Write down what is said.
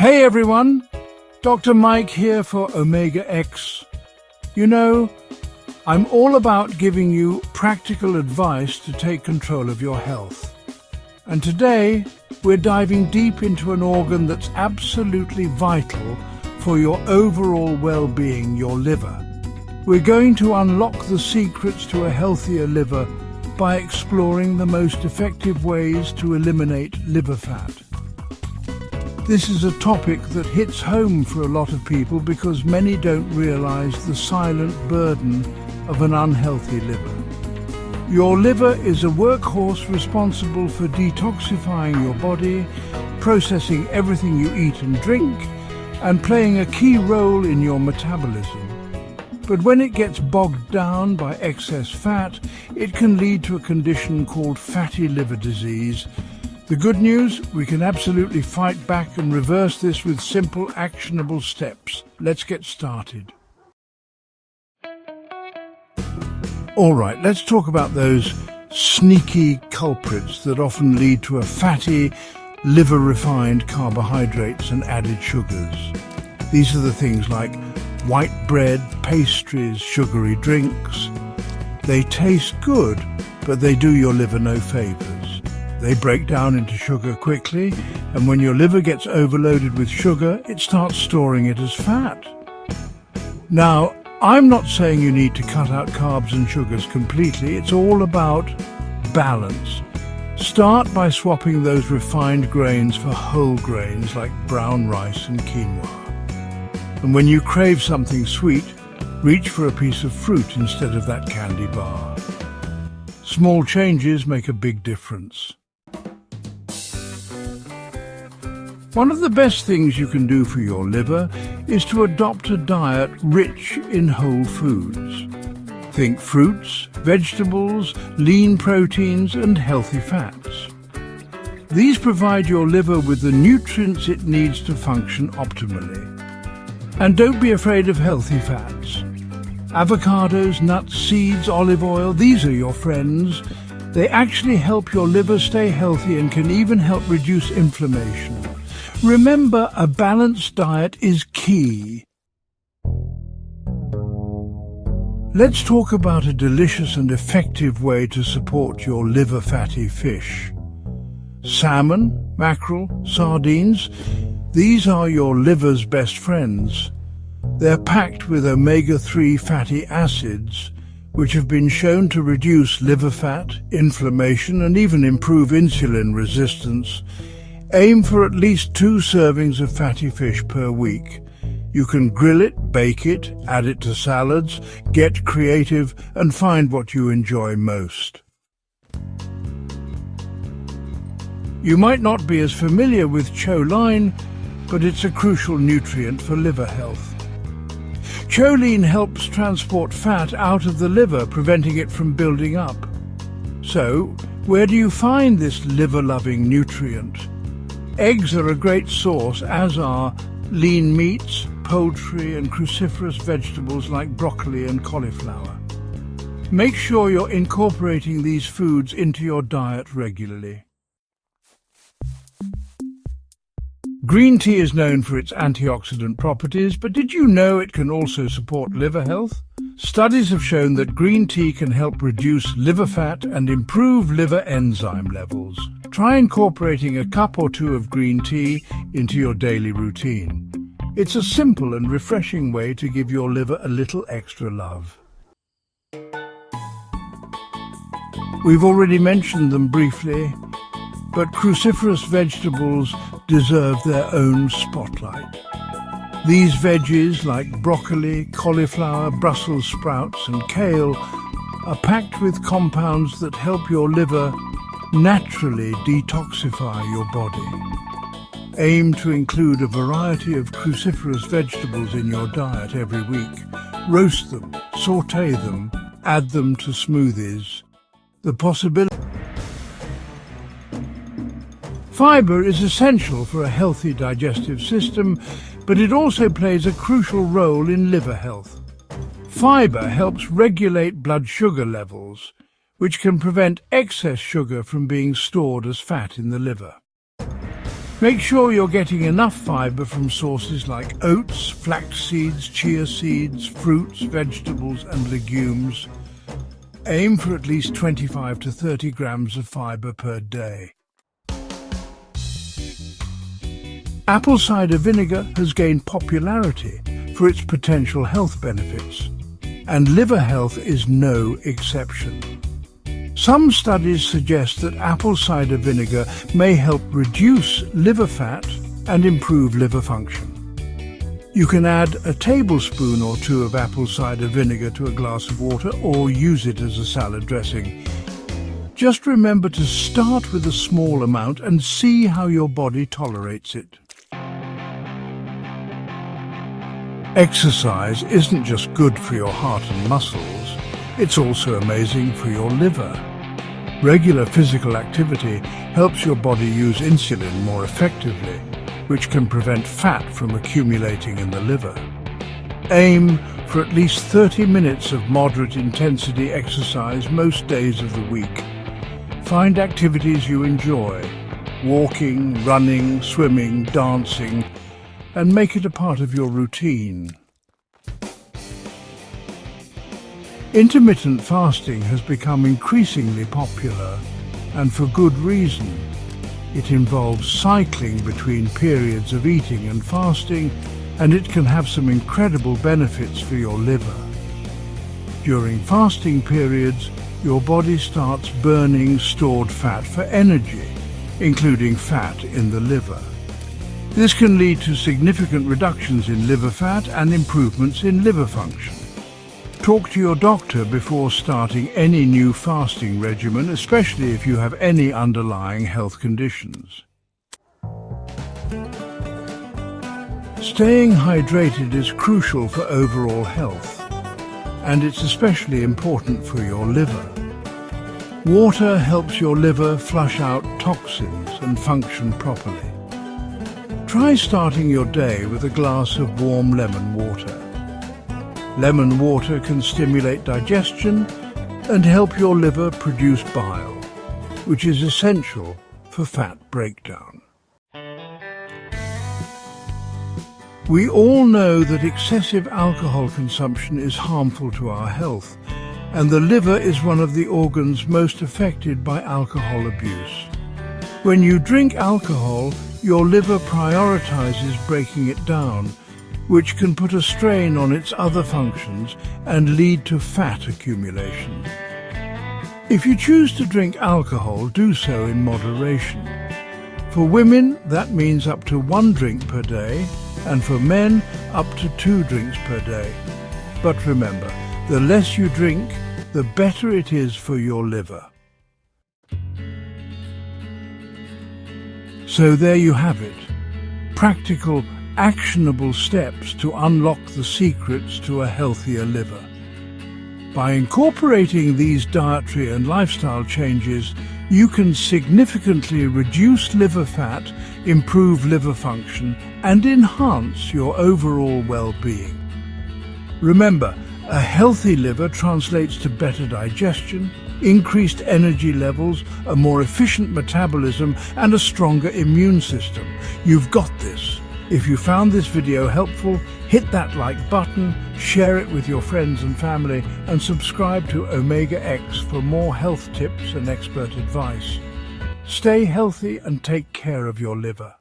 Hey everyone, Dr. Mike here for Omega X. You know, I'm all about giving you practical advice to take control of your health. And today, we're diving deep into an organ that's absolutely vital for your overall well-being, your liver. We're going to unlock the secrets to a healthier liver by exploring the most effective ways to eliminate liver fat. This is a topic that hits home for a lot of people because many don't realize the silent burden of an unhealthy liver. Your liver is a workhorse responsible for detoxifying your body, processing everything you eat and drink, and playing a key role in your metabolism. But when it gets bogged down by excess fat, it can lead to a condition called fatty liver disease. The good news, we can absolutely fight back and reverse this with simple, actionable steps. Let's get started. All right, let's talk about those sneaky culprits that often lead to a fatty, liver-refined carbohydrates and added sugars. These are the things like white bread, pastries, sugary drinks. They taste good, but they do your liver no favors. They break down into sugar quickly, and when your liver gets overloaded with sugar, it starts storing it as fat. Now, I'm not saying you need to cut out carbs and sugars completely. It's all about balance. Start by swapping those refined grains for whole grains like brown rice and quinoa. And when you crave something sweet, reach for a piece of fruit instead of that candy bar. Small changes make a big difference. One of the best things you can do for your liver is to adopt a diet rich in whole foods. Think fruits, vegetables, lean proteins and healthy fats. These provide your liver with the nutrients it needs to function optimally. And don't be afraid of healthy fats. Avocados, nuts, seeds, olive oil, these are your friends. They actually help your liver stay healthy and can even help reduce inflammation. Remember, a balanced diet is key. Let's talk about a delicious and effective way to support your liver fatty fish. Salmon, mackerel, sardines, these are your liver's best friends. They're packed with omega-3 fatty acids, which have been shown to reduce liver fat, inflammation, and even improve insulin resistance. Aim for at least 2 servings of fatty fish per week. You can grill it, bake it, add it to salads, get creative, and find what you enjoy most. You might not be as familiar with choline, but it's a crucial nutrient for liver health. Choline helps transport fat out of the liver, preventing it from building up. So, where do you find this liver-loving nutrient? Eggs are a great source, as are lean meats, poultry and cruciferous vegetables like broccoli and cauliflower. Make sure you're incorporating these foods into your diet regularly. Green tea is known for its antioxidant properties, but did you know it can also support liver health? Studies have shown that green tea can help reduce liver fat and improve liver enzyme levels. Try incorporating a cup or 2 of green tea into your daily routine. It's a simple and refreshing way to give your liver a little extra love. We've already mentioned them briefly, but cruciferous vegetables deserve their own spotlight. These veggies, like broccoli, cauliflower, Brussels sprouts and kale, are packed with compounds that help your liver naturally detoxify your body. Aim to include a variety of cruciferous vegetables in your diet every week. Roast them, sauté them, add them to smoothies. The possibility. Fiber is essential for a healthy digestive system, but it also plays a crucial role in liver health. Fiber helps regulate blood sugar levels, which can prevent excess sugar from being stored as fat in the liver. Make sure you're getting enough fiber from sources like oats, flax seeds, chia seeds, fruits, vegetables and legumes. Aim for at least 25 to 30 grams of fiber per day. Apple cider vinegar has gained popularity for its potential health benefits, and liver health is no exception. Some studies suggest that apple cider vinegar may help reduce liver fat and improve liver function. You can add a tablespoon or two of apple cider vinegar to a glass of water or use it as a salad dressing. Just remember to start with a small amount and see how your body tolerates it. Exercise isn't just good for your heart and muscles, it's also amazing for your liver. Regular physical activity helps your body use insulin more effectively, which can prevent fat from accumulating in the liver. Aim for at least 30 minutes of moderate intensity exercise most days of the week. Find activities you enjoy, walking, running, swimming, dancing, and make it a part of your routine. Intermittent fasting has become increasingly popular, and for good reason. It involves cycling between periods of eating and fasting, and it can have some incredible benefits for your liver. During fasting periods, your body starts burning stored fat for energy, including fat in the liver. This can lead to significant reductions in liver fat and improvements in liver function. Talk to your doctor before starting any new fasting regimen, especially if you have any underlying health conditions. Staying hydrated is crucial for overall health, and it's especially important for your liver. Water helps your liver flush out toxins and function properly. Try starting your day with a glass of warm lemon water. Lemon water can stimulate digestion and help your liver produce bile, which is essential for fat breakdown. We all know that excessive alcohol consumption is harmful to our health, and the liver is one of the organs most affected by alcohol abuse. When you drink alcohol, your liver prioritizes breaking it down, which can put a strain on its other functions and lead to fat accumulation. If you choose to drink alcohol, do so in moderation. For women, that means up to 1 drink per day, and for men, up to 2 drinks per day. But remember, the less you drink, the better it is for your liver. So there you have it. Practical, actionable steps to unlock the secrets to a healthier liver. By incorporating these dietary and lifestyle changes, you can significantly reduce liver fat, improve liver function, and enhance your overall well-being. Remember, a healthy liver translates to better digestion, increased energy levels, a more efficient metabolism, and a stronger immune system. You've got this. If you found this video helpful, hit that like button, share it with your friends and family, and subscribe to Omega X for more health tips and expert advice. Stay healthy and take care of your liver.